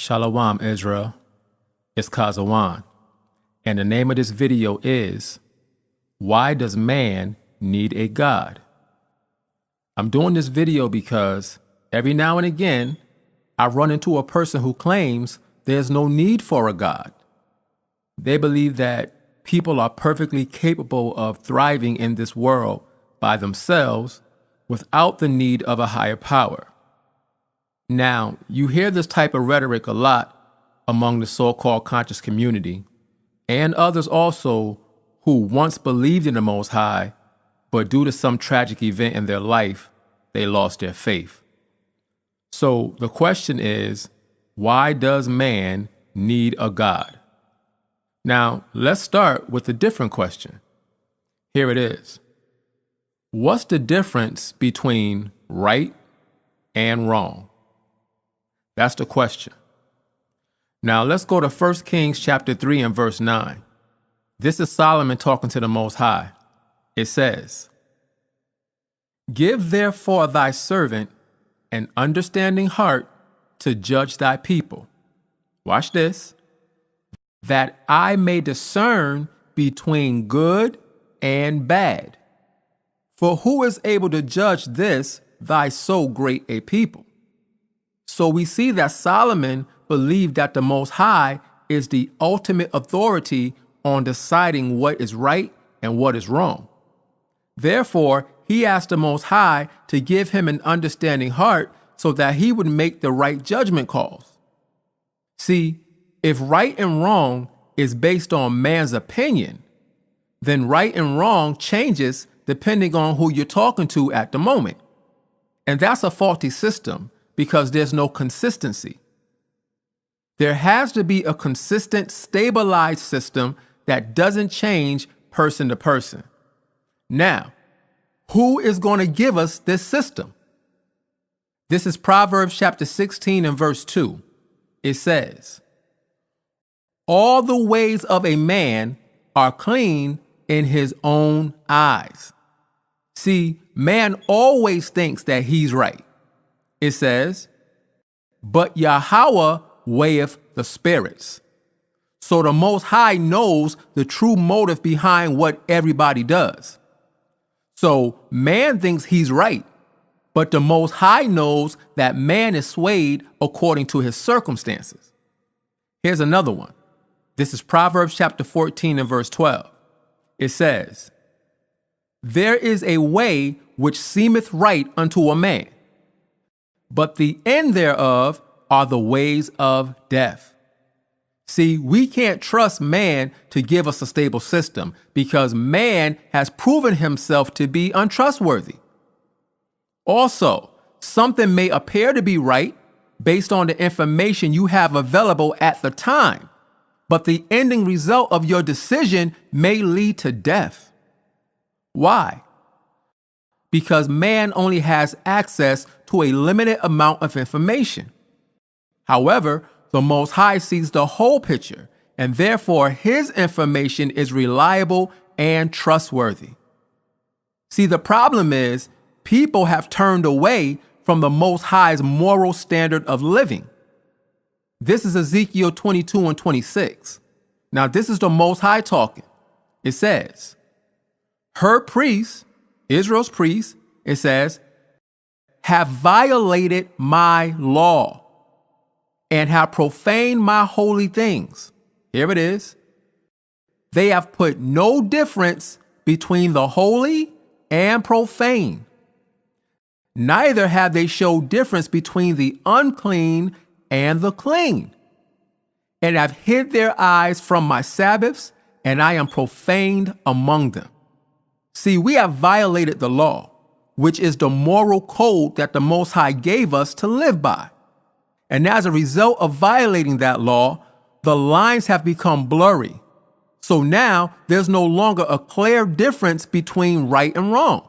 Shalom, Israel. It's Kazawan. And the name of this video is, Why Does Man Need a God? I'm doing this video because every now and again, I run into a person who claims there's no need for a God. They believe that people are perfectly capable of thriving in this world by themselves without the need of a higher power. Now, you hear this type of rhetoric a lot among the so-called conscious community and others also who once believed in the Most High, but due to some tragic event in their life, they lost their faith. So the question is, why does man need a God? Now, let's start with a different question. Here it is. What's the difference between right and wrong? That's the question. Now let's go to 1 Kings chapter 3 and verse 9. This is Solomon talking to the Most High. It says, Give therefore thy servant an understanding heart to judge thy people. Watch this. That I may discern between good and bad. For who is able to judge this, thy so great a people? So we see that Solomon believed that the Most High is the ultimate authority on deciding what is right and what is wrong. Therefore, he asked the Most High to give him an understanding heart so that he would make the right judgment calls. See, if right and wrong is based on man's opinion, then right and wrong changes depending on who you're talking to at the moment. And that's a faulty system because there's no consistency. There has to be a consistent, stabilized system that doesn't change person to person. Now, who is going to give us this system? This is Proverbs chapter 16 and verse 2. It says, All the ways of a man are clean in his own eyes. See, man always thinks that he's right. It says, But Yahweh weigheth the spirits. So the Most High knows the true motive behind what everybody does. So man thinks he's right, but the Most High knows that man is swayed according to his circumstances. Here's another one. This is Proverbs chapter 14 and verse 12. It says, There is a way which seemeth right unto a man, but the end thereof are the ways of death. See, we can't trust man to give us a stable system because man has proven himself to be untrustworthy. Also, something may appear to be right based on the information you have available at the time, but the ending result of your decision may lead to death. Why? Because man only has access to a limited amount of information. However, the Most High sees the whole picture, and therefore his information is reliable and trustworthy. See, the problem is people have turned away from the Most High's moral standard of living. This is Ezekiel 22 and 26. Now, this is the Most High talking. It says, Her priests, Israel's priests, it says, have violated my law and have profaned my holy things. Here it is. They have put no difference between the holy and profane. Neither have they showed difference between the unclean and the clean, and have hid their eyes from my Sabbaths, and I am profaned among them. See, we have violated the law, which is the moral code that the Most High gave us to live by. And as a result of violating that law, the lines have become blurry. So now there's no longer a clear difference between right and wrong.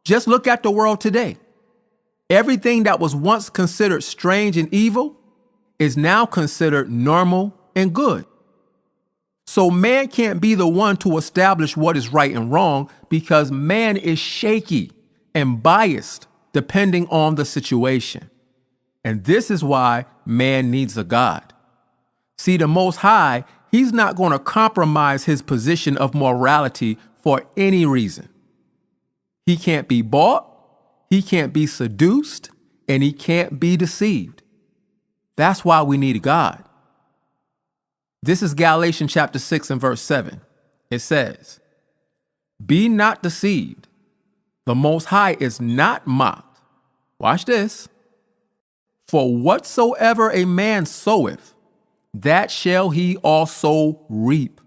Just look at the world today. Everything that was once considered strange and evil is now considered normal and good. So man can't be the one to establish what is right and wrong because man is shaky and biased depending on the situation. And this is why man needs a God. See, the Most High, he's not going to compromise his position of morality for any reason. He can't be bought, he can't be seduced, and he can't be deceived. That's why we need a God. This is Galatians chapter 6 and verse 7. It says, "Be not deceived. The Most High is not mocked." Watch this. "For whatsoever a man soweth, that shall he also reap."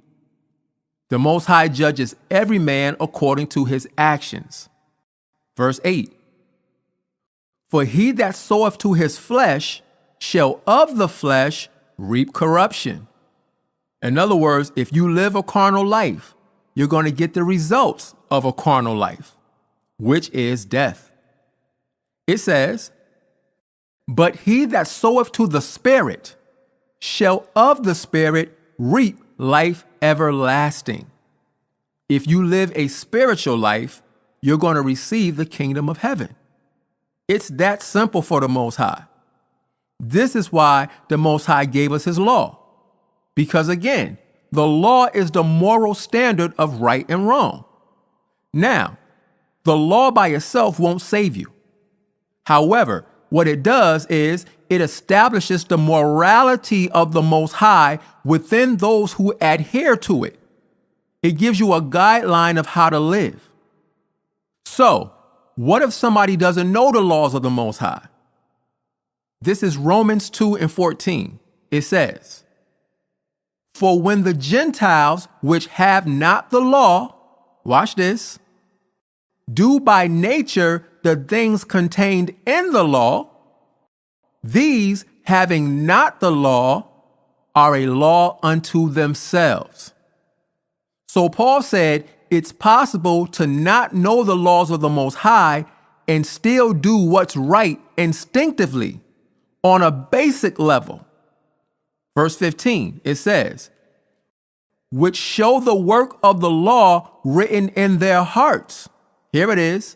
The Most High judges every man according to his actions. Verse 8. "For he that soweth to his flesh shall of the flesh reap corruption." In other words, if you live a carnal life, you're going to get the results of a carnal life, which is death. It says, "But he that soweth to the Spirit shall of the Spirit reap life everlasting." If you live a spiritual life, you're going to receive the kingdom of heaven. It's that simple for the Most High. This is why the Most High gave us his law. Because again, the law is the moral standard of right and wrong. Now, the law by itself won't save you. However, what it does is it establishes the morality of the Most High within those who adhere to it. It gives you a guideline of how to live. So, what if somebody doesn't know the laws of the Most High? This is Romans 2 and 14. It says, "For when the Gentiles, which have not the law," watch this, "do by nature the things contained in the law, these, having not the law, are a law unto themselves." So Paul said it's possible to not know the laws of the Most High and still do what's right instinctively on a basic level. Verse 15, it says, "Which show the work of the law written in their hearts." Here it is.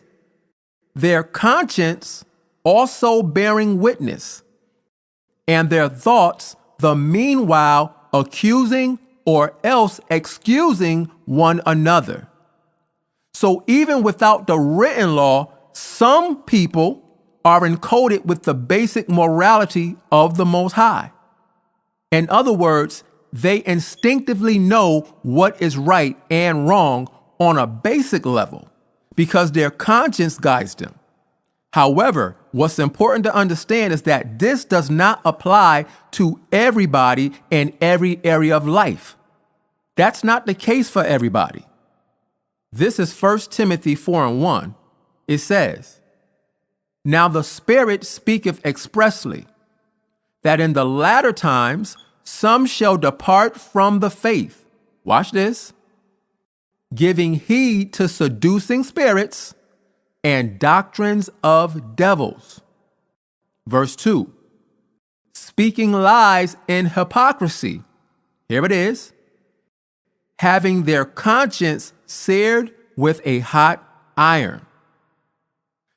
"Their conscience also bearing witness, and their thoughts the meanwhile accusing or else excusing one another." So even without the written law, some people are encoded with the basic morality of the Most High. In other words, they instinctively know what is right and wrong on a basic level because their conscience guides them. However, what's important to understand is that this does not apply to everybody in every area of life. That's not the case for everybody. This is 1 Timothy 4 and 1. It says, "Now the Spirit speaketh expressly, that in the latter times some shall depart from the faith." Watch this. "Giving heed to seducing spirits and doctrines of devils." Verse 2. "Speaking lies in hypocrisy." Here it is. "Having their conscience seared with a hot iron."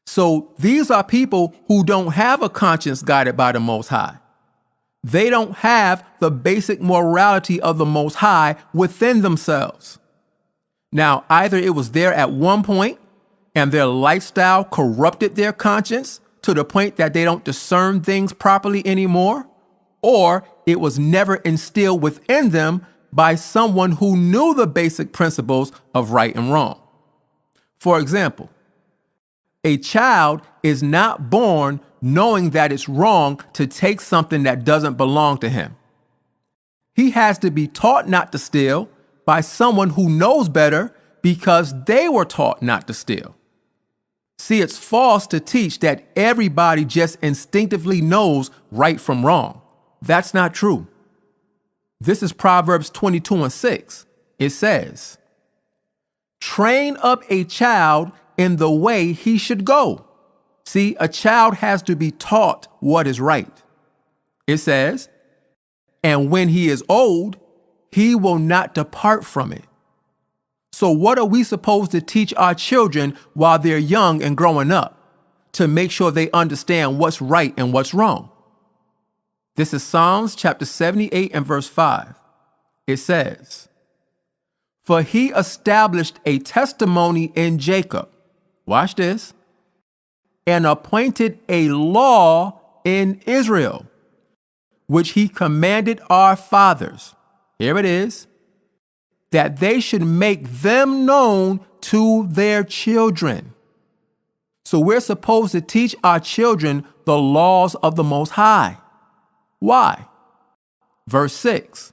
So these are people who don't have a conscience guided by the Most High. They don't have the basic morality of the Most High within themselves. Now, either it was there at one point and their lifestyle corrupted their conscience to the point that they don't discern things properly anymore, or it was never instilled within them by someone who knew the basic principles of right and wrong. For example, a child is not born knowing that it's wrong to take something that doesn't belong to him. He has to be taught not to steal by someone who knows better because they were taught not to steal. See, it's false to teach that everybody just instinctively knows right from wrong. That's not true. This is Proverbs 22 and 6. It says, "Train up a child in the way he should go." See, a child has to be taught what is right. It says, "And when he is old, he will not depart from it." So what are we supposed to teach our children while they're young and growing up to make sure they understand what's right and what's wrong? This is Psalms chapter 78 and verse 5. It says, "For he established a testimony in Jacob," watch this, "and appointed a law in Israel, which he commanded our fathers," here it is, "that they should make them known to their children." So we're supposed to teach our children the laws of the Most High. Why? Verse 6,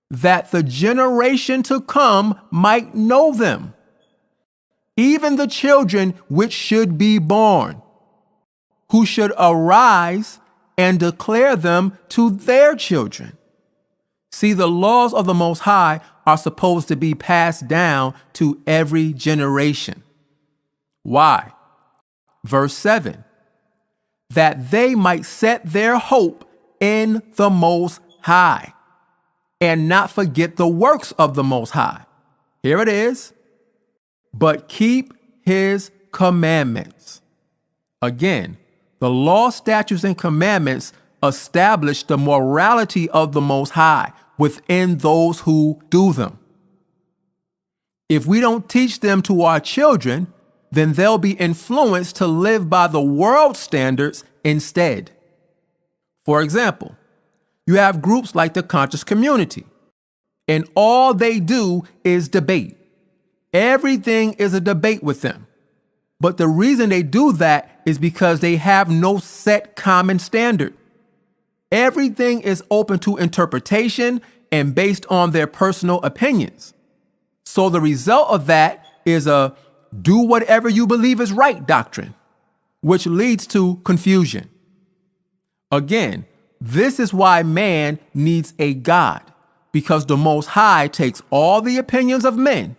"that the generation to come might know them, even the children which should be born, who should arise and declare them to their children." See, the laws of the Most High are supposed to be passed down to every generation. Why? Verse 7, "that they might set their hope in the Most High, and not forget the works of the Most High." Here it is, "but keep his commandments." Again, the law, statutes, and commandments establish the morality of the Most High within those who do them. If we don't teach them to our children, then they'll be influenced to live by the world's standards instead. For example, you have groups like the Conscious Community, and all they do is debate. Everything is a debate with them. But the reason they do that is because they have no set common standard. Everything is open to interpretation and based on their personal opinions. So the result of that is a "do whatever you believe is right" doctrine, which leads to confusion. Again, this is why man needs a God, because the Most High takes all the opinions of men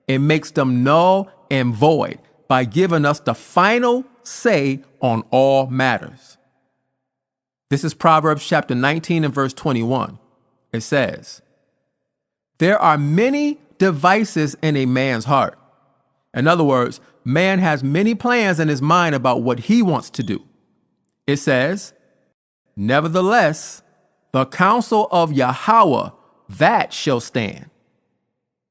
and makes them null and void by giving us the final say on all matters. This is Proverbs chapter 19 and verse 21. It says, "There are many devices in a man's heart." In other words, man has many plans in his mind about what he wants to do. It says, "Nevertheless, the counsel of Yahweh, that shall stand."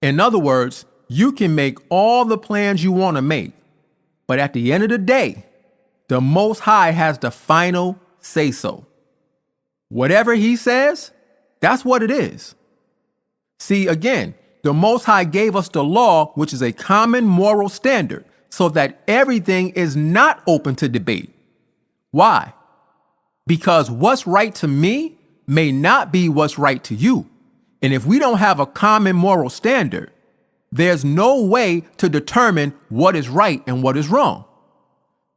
In other words, you can make all the plans you want to make, but at the end of the day, the Most High has the final say-so. Whatever he says, that's what it is. See, again, the Most High gave us the law, which is a common moral standard, so that everything is not open to debate. Why? Because what's right to me may not be what's right to you. And if we don't have a common moral standard, there's no way to determine what is right and what is wrong.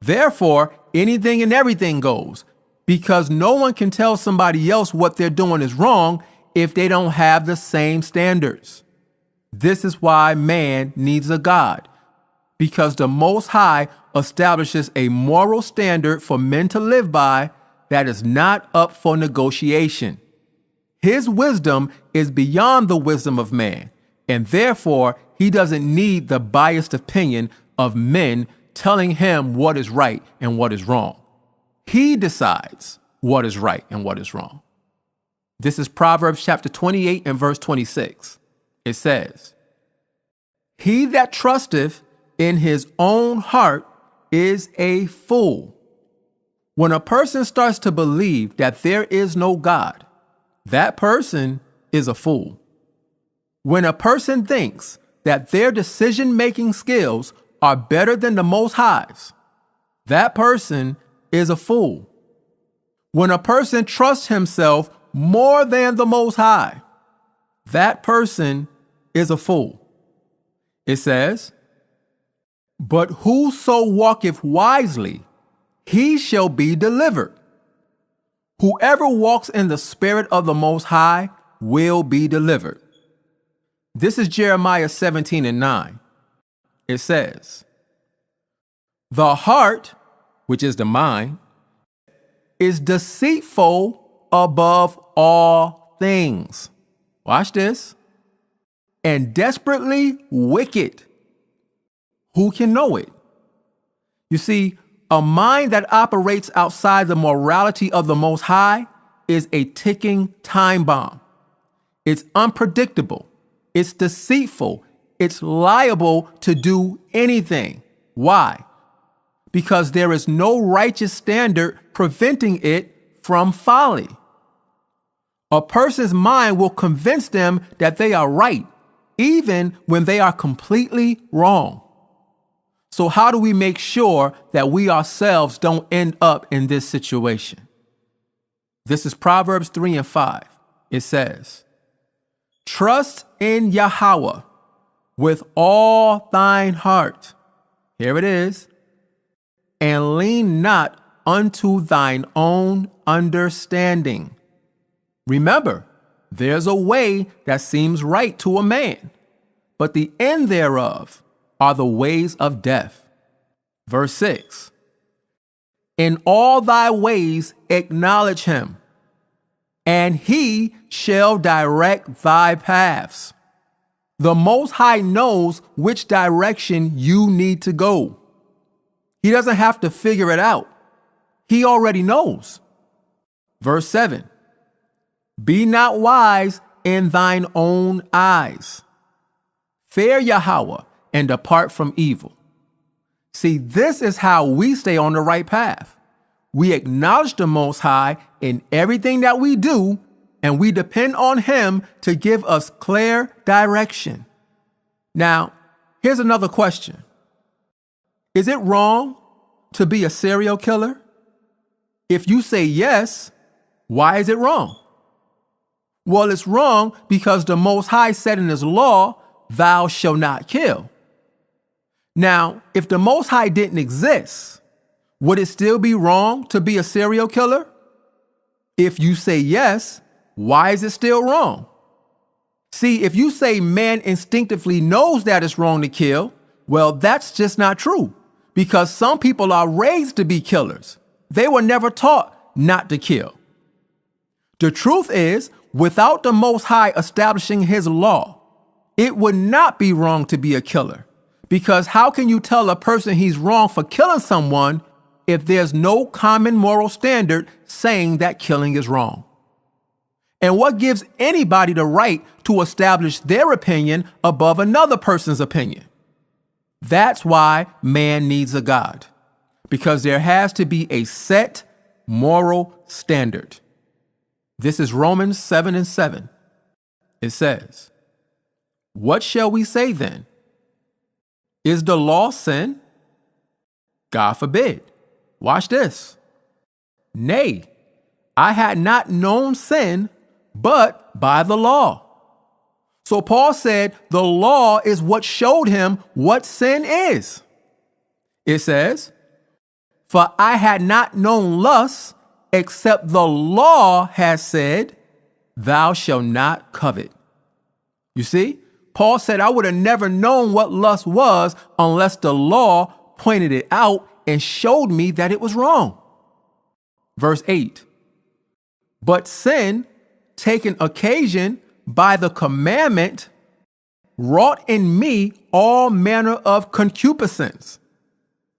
Therefore, anything and everything goes, because no one can tell somebody else what they're doing is wrong if they don't have the same standards. This is why man needs a God, because the Most High establishes a moral standard for men to live by that is not up for negotiation. His wisdom is beyond the wisdom of man, and therefore he doesn't need the biased opinion of men telling him what is right and what is wrong. He decides what is right and what is wrong. This is Proverbs chapter 28 and verse 26. It says, "He that trusteth in his own heart is a fool." When a person starts to believe that there is no God, that person is a fool. When a person thinks that their decision-making skills are better than the Most High's, that person is a fool. When a person trusts himself more than the Most High, that person is a fool. It says, "But whoso walketh wisely, he shall be delivered. Whoever walks in the spirit of the Most High will be delivered." This is Jeremiah 17 and 9. It says, "The heart," which is the mind, "is deceitful above all things." Watch this. "And desperately wicked. Who can know it?" You see, a mind that operates outside the morality of the Most High is a ticking time bomb. It's unpredictable. It's deceitful. It's liable to do anything. Why? Because there is no righteous standard preventing it from folly. A person's mind will convince them that they are right, even when they are completely wrong. So how do we make sure that we ourselves don't end up in this situation? This is Proverbs 3 and 5. It says, "Trust in Yahweh with all thine heart." Here it is. "And lean not unto thine own understanding." Remember, there's a way that seems right to a man, but the end thereof are the ways of death. Verse 6, "In all thy ways acknowledge him, and he shall direct thy paths." The Most High knows which direction you need to go. He doesn't have to figure it out. He already knows. Verse 7, "Be not wise in thine own eyes. Fear Yahweh and depart from evil." See, this is how we stay on the right path. We acknowledge the Most High in everything that we do, and we depend on him to give us clear direction. Now, here's another question. Is it wrong to be a serial killer? If you say yes, why is it wrong? Well, it's wrong because the Most High said in his law, "Thou shalt not kill." Now, if the Most High didn't exist, would it still be wrong to be a serial killer? If you say yes, why is it still wrong? See, if you say man instinctively knows that it's wrong to kill, well, that's just not true, because some people are raised to be killers. They were never taught not to kill. The truth is, without the Most High establishing his law, it would not be wrong to be a killer. Because how can you tell a person he's wrong for killing someone if there's no common moral standard saying that killing is wrong? And what gives anybody the right to establish their opinion above another person's opinion? That's why man needs a God, because there has to be a set moral standard. This is Romans 7 and 7. It says, "What shall we say then? Is the law sin? God forbid." Watch this. "Nay, I had not known sin but by the law." So Paul said the law is what showed him what sin is. It says, "For I had not known lust, except the law has said, Thou shalt not covet." You see, Paul said, I would have never known what lust was unless the law pointed it out and showed me that it was wrong. Verse 8, "But sin, taken occasion by the commandment, wrought in me all manner of concupiscence."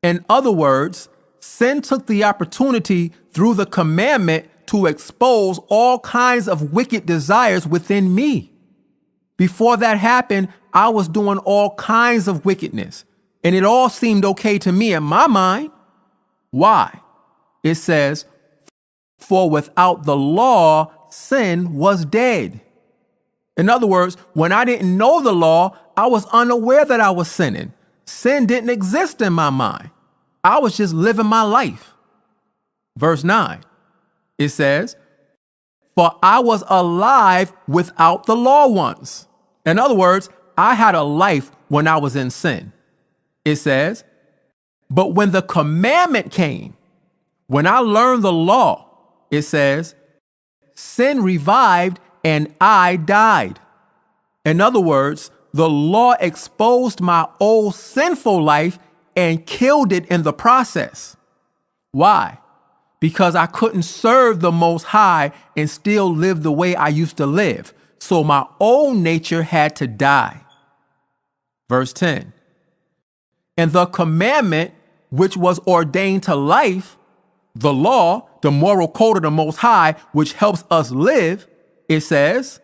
In other words, sin took the opportunity through the commandment to expose all kinds of wicked desires within me. Before that happened, I was doing all kinds of wickedness, and it all seemed okay to me in my mind. Why? It says, "For without the law, sin was dead." In other words, when I didn't know the law, I was unaware that I was sinning. Sin didn't exist in my mind. I was just living my life. Verse 9, it says, "For I was alive without the law once." In other words, I had a life when I was in sin. It says, "But when the commandment came, when I learned the law," it says, "sin revived and I died." In other words, the law exposed my old sinful life and killed it in the process. Why? Because I couldn't serve the Most High and still live the way I used to live. So my old nature had to die. Verse 10, "And the commandment which was ordained to life, the law, the moral code of the Most High, which helps us live, it says,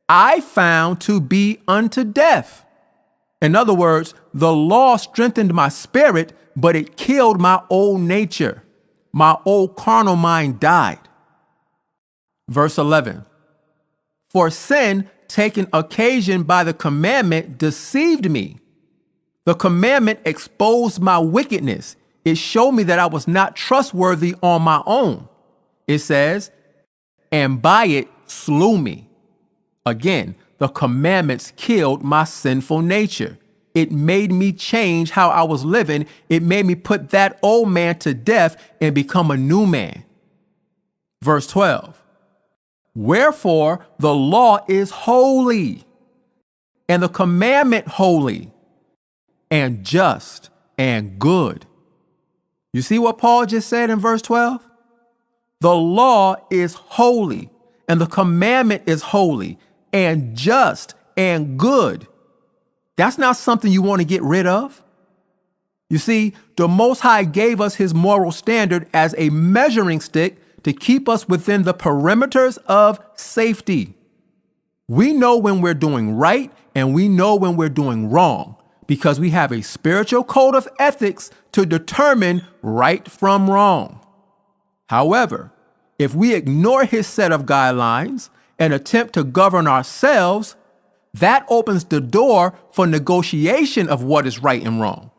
I found to be unto death. In other words, the law strengthened my spirit, but it killed my old nature. My old carnal mind died. Verse 11, for sin, taking occasion by the commandment, deceived me. The commandment exposed my wickedness. It showed me that I was not trustworthy on my own. It says, and by it slew me. Again, the commandments killed my sinful nature. It made me change how I was living. It made me put that old man to death and become a new man. Verse 12, wherefore the law is holy, and the commandment holy, and just, and good. You see what Paul just said in verse 12? The law is holy, and the commandment is holy, and just, and good. That's not something you want to get rid of. You see, the Most High gave us his moral standard as a measuring stick to keep us within the perimeters of safety. We know when we're doing right, and we know when we're doing wrong, because we have a spiritual code of ethics to determine right from wrong. However, if we ignore his set of guidelines and attempt to govern ourselves, that opens the door for negotiation of what is right and wrong,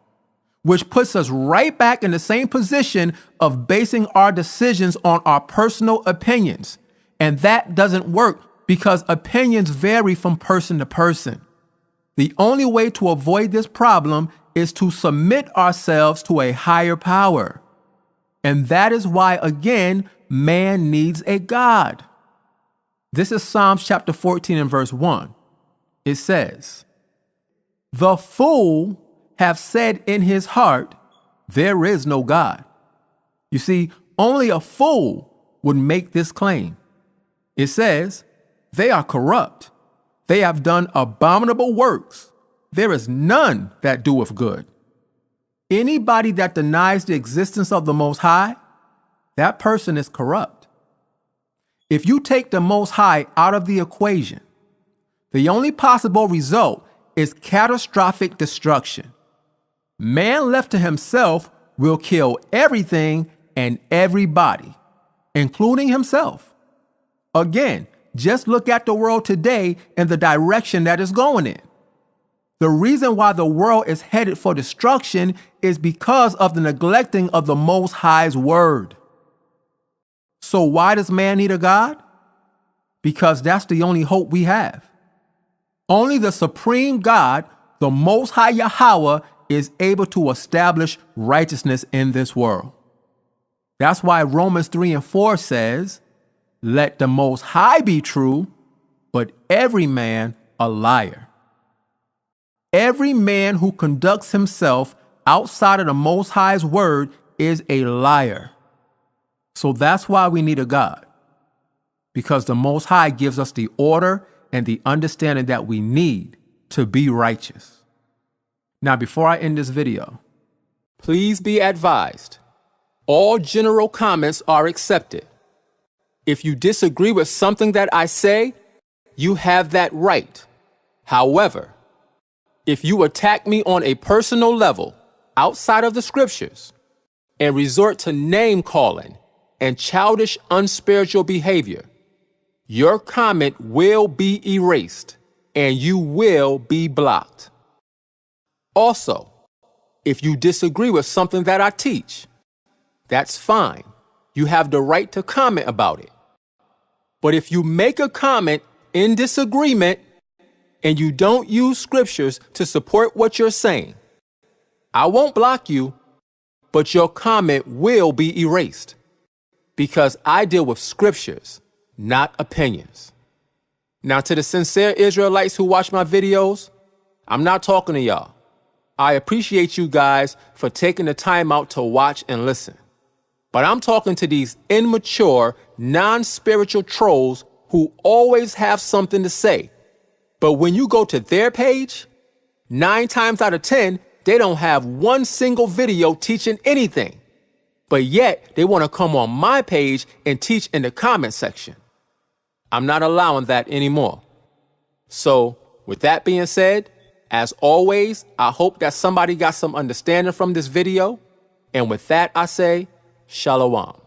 which puts us right back in the same position of basing our decisions on our personal opinions. And that doesn't work because opinions vary from person to person. The only way to avoid this problem is to submit ourselves to a higher power. And that is why, again, man needs a God. This is Psalms chapter 14 and verse 1. It says, the fool have said in his heart, there is no God. You see, only a fool would make this claim. It says, they are corrupt. They have done abominable works. There is none that doeth good. Anybody that denies the existence of the Most High, that person is corrupt. If you take the Most High out of the equation, the only possible result is catastrophic destruction. Man left to himself will kill everything and everybody, including himself. Again, just look at the world today and the direction that it's going in. The reason why the world is headed for destruction is because of the neglecting of the Most High's word. So why does man need a God? Because that's the only hope we have. Only the supreme God, the Most High Yahweh, is able to establish righteousness in this world. That's why Romans 3 and 4 says, let the Most High be true, but every man a liar. Every man who conducts himself outside of the Most High's word is a liar. So that's why we need a God, because the Most High gives us the order and the understanding that we need to be righteous. Now, before I end this video, please be advised, all general comments are accepted. If you disagree with something that I say, you have that right. However, if you attack me on a personal level outside of the scriptures and resort to name calling and childish, unspiritual behavior, your comment will be erased and you will be blocked. Also, if you disagree with something that I teach, that's fine. You have the right to comment about it. But if you make a comment in disagreement and you don't use scriptures to support what you're saying, I won't block you, but your comment will be erased because I deal with scriptures, not opinions. Now, to the sincere Israelites who watch my videos, I'm not talking to y'all. I appreciate you guys for taking the time out to watch and listen. But I'm talking to these immature, non-spiritual trolls who always have something to say. But when you go to their page, 9 times out of 10, they don't have one single video teaching anything. but yet they want to come on my page and teach in the comment section. I'm not allowing that anymore. So, with that being said, as always, I hope that somebody got some understanding from this video. And with that, I say, Shalom.